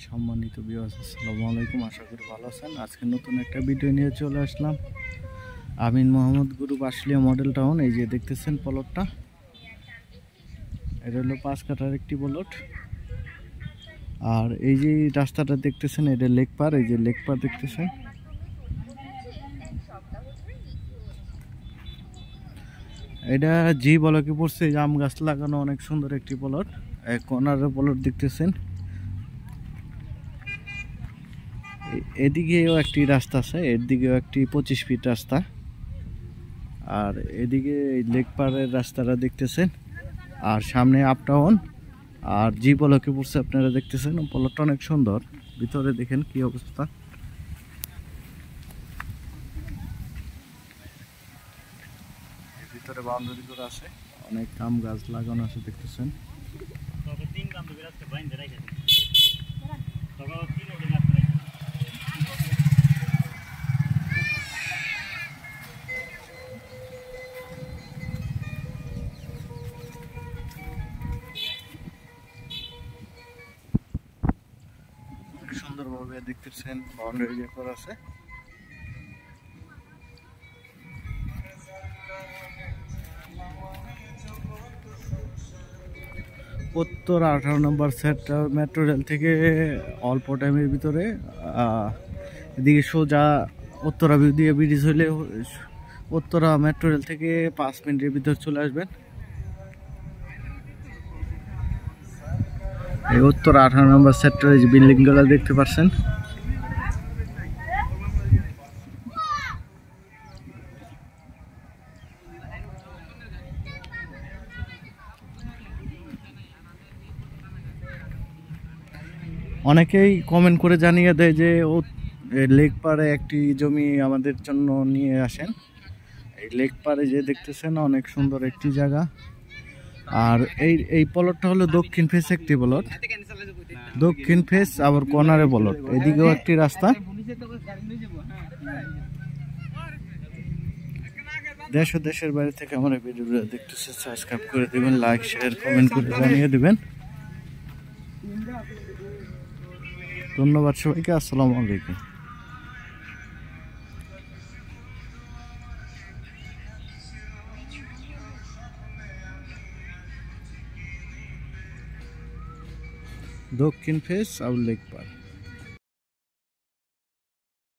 সম্মানিত ভিউয়ার্স, আসসালামু আলাইকুম। আশা করি ভালো আছেন। আজকে নতুন একটা ভিডিও নিয়ে চলে আসলাম। Amin Mohammad group Ashulia model town. এই যে দেখতেছেন প্লটটা, এটা হলো 5 কাঠার একটি প্লট। আর এই যে রাস্তাটা দেখতেছেন, এটা লেক পার। এই যে লেক পার দেখতেছেন, এটা জি ব্লকে পড়ছে। এই আম গাছ লাগানো অনেক সুন্দর একটি প্লট। কর্নারের প্লট দেখতেছেন। এদিকেও একটি রাস্তা আছে, এর দিকেও একটি 25 ফিট রাস্তা। আর এদিকে লেক পাড়ের রাস্তাটা দেখতেছেন, আর সামনে আপ টাউন। আর জি ব্লকে পড়ছে, আপনারা দেখতেছেন। প্লটটা অনেক সুন্দর। ভিতরে দেখেন কি অবস্থা। ভিতরে বাউন্ডারি করা আছে, অনেক আম গাছ লাগানো আছে দেখতেছেন। সুন্দরভাবে দেখতেছেন বাউন্ডারি করা আছে। উত্তর 18 নম্বর সেক্টর মেট্রো রেল থেকে অল্প টাইমের ভিতরে এদিকে সোজা উত্তরা দিয়ে ব্রিজ হইলে উত্তরা মেট্রো রেল থেকে 5 মিনিটের ভিতর চলে আসবেন। এই উত্তর 18 নম্বর সেক্টরে যে বিল্ডিংগুলো দেখতে পাচ্ছেন, অনেকেই কমেন্ট করে জানিয়ে দেয় যে লেক পাড়ে একটি জমি আমাদের জন্য নিয়ে আসেন। এই লেক পাড়ে যে দেখতেছেন অনেক সুন্দর একটি জায়গা। আর এই প্লটটা হলো দক্ষিণ ফেস একটি প্লট, দক্ষিণ ফেস আবার কর্নারে প্লট। এদিকেও একটি রাস্তা। দেশ ও দেশের বাইরে থেকে আমার এই ভিডিওটা দেখতেছেন, সাবস্ক্রাইব করে দিবেন, লাইক শেয়ার কমেন্ট করে জানিয়ে দিবেন। ধন্যবাদ সবাইকে। আসসালামু আলাইকুম। দক্ষিণ ফেস আর লেক পার।